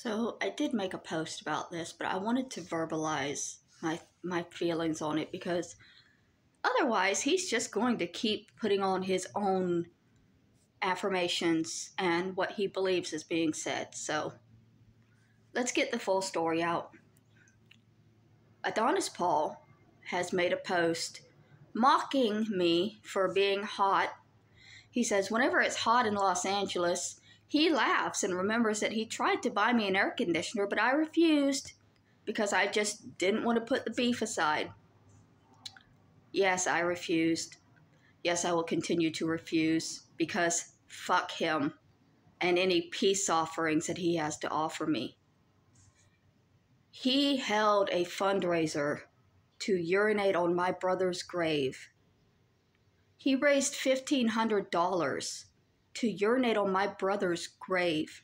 So I did make a post about this, but I wanted to verbalize my feelings on it because otherwise he's just going to keep putting on his own affirmations and what he believes is being said. So let's get the full story out. Adonis Paul has made a post mocking me for being hot. He says, whenever it's hot in Los Angeles, he laughs and remembers that he tried to buy me an air conditioner, but I refused because I just didn't want to put the beef aside. Yes, I refused. Yes, I will continue to refuse because fuck him and any peace offerings that he has to offer me. He held a fundraiser to urinate on my brother's grave. He raised $1,500 to urinate on my brother's grave.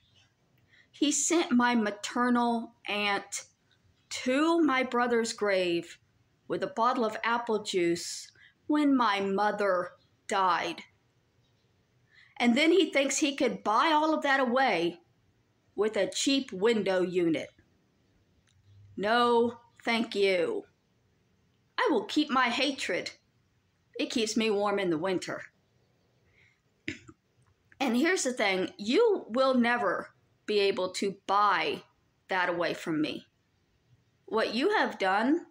He sent my maternal aunt to my brother's grave with a bottle of apple juice when my mother died. And then he thinks he could buy all of that away with a cheap window unit. No, thank you. I will keep my hatred. It keeps me warm in the winter. And here's the thing, you will never be able to buy that away from me. What you have done,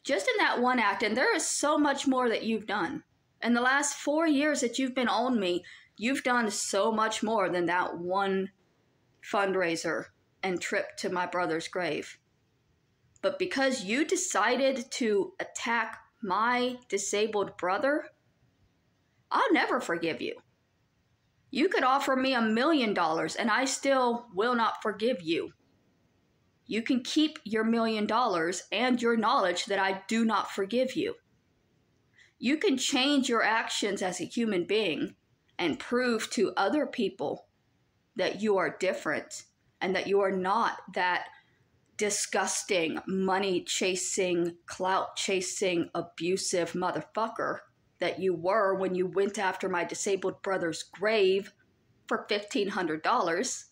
just in that one act, and there is so much more that you've done. In the last 4 years that you've been on me, you've done so much more than that one fundraiser and trip to my brother's grave. But because you decided to attack my disabled brother, I'll never forgive you. You could offer me $1 million and I still will not forgive you. You can keep your $1 million and your knowledge that I do not forgive you. You can change your actions as a human being and prove to other people that you are different and that you are not that disgusting, money-chasing, clout-chasing, abusive motherfucker that you were when you went after my disabled brother's grave for $1,500.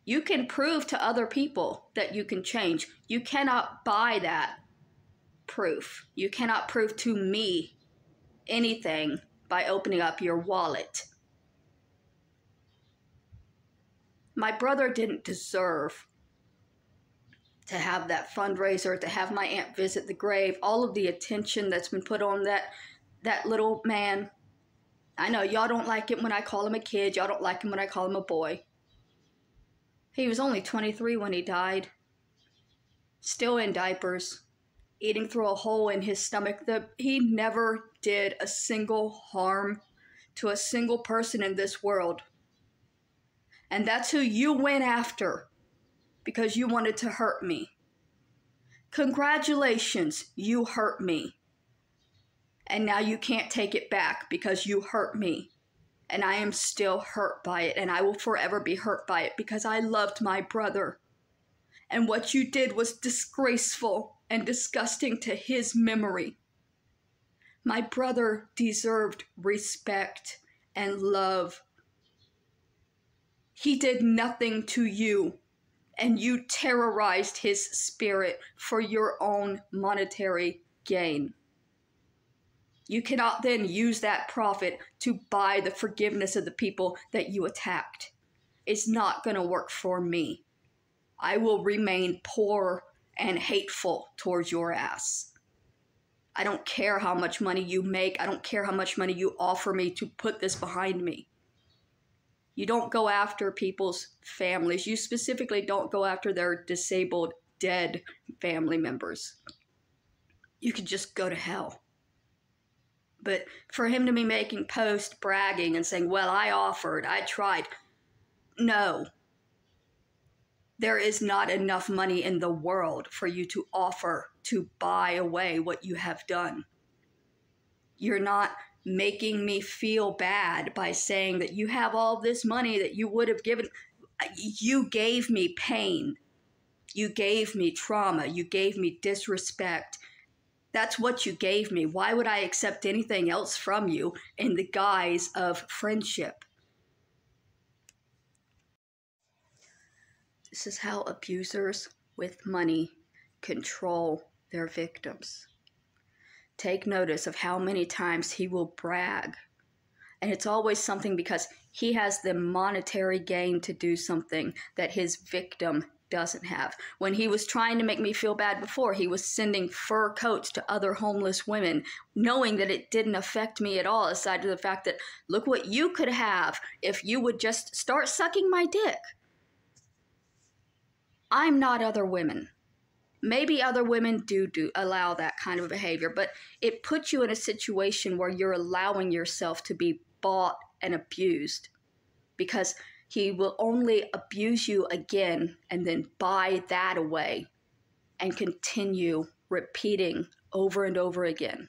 You can prove to other people that you can change. You cannot buy that proof. You cannot prove to me anything by opening up your wallet. My brother didn't deserve to have that fundraiser, to have my aunt visit the grave, all of the attention that's been put on that little man. I know y'all don't like it when I call him a kid. Y'all don't like him when I call him a boy. He was only 23 when he died. Still in diapers. Eating through a hole in his stomach. He never did a single harm to a single person in this world. And that's who you went after because you wanted to hurt me. Congratulations, you hurt me. And now you can't take it back because you hurt me. And I am still hurt by it, and I will forever be hurt by it because I loved my brother. And what you did was disgraceful and disgusting to his memory. My brother deserved respect and love. He did nothing to you, and you terrorized his spirit for your own monetary gain. You cannot then use that profit to buy the forgiveness of the people that you attacked. It's not going to work for me. I will remain poor and hateful towards your ass. I don't care how much money you make. I don't care how much money you offer me to put this behind me. You don't go after people's families. You specifically don't go after their disabled, dead family members. You could just go to hell. But for him to be making posts bragging and saying, well, I offered, I tried. No. There is not enough money in the world for you to offer to buy away what you have done. You're not making me feel bad by saying that you have all this money that you would have given. You gave me pain. You gave me trauma. You gave me disrespect. That's what you gave me. Why would I accept anything else from you in the guise of friendship? This is how abusers with money control their victims. Take notice of how many times he will brag. And it's always something because he has the monetary gain to do something that his victim doesn't have. When he was trying to make me feel bad before, he was sending fur coats to other homeless women, knowing that it didn't affect me at all, aside from the fact that, look what you could have if you would just start sucking my dick. I'm not other women. Maybe other women do allow that kind of behavior, but it puts you in a situation where you're allowing yourself to be bought and abused, because he will only abuse you again and then buy that away and continue repeating over and over again.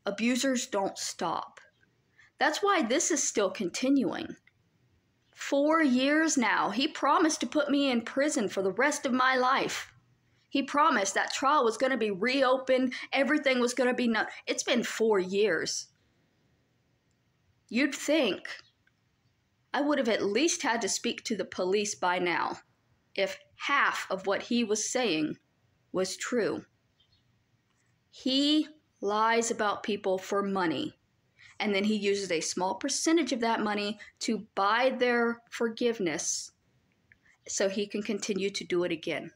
Abusers don't stop. That's why this is still continuing. 4 years now. He promised to put me in prison for the rest of my life. He promised that trial was going to be reopened. Everything was going to be It's been 4 years. You'd think I would have at least had to speak to the police by now if half of what he was saying was true. He lies about people for money, and then he uses a small percentage of that money to buy their forgiveness so he can continue to do it again.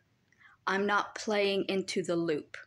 I'm not playing into the loop.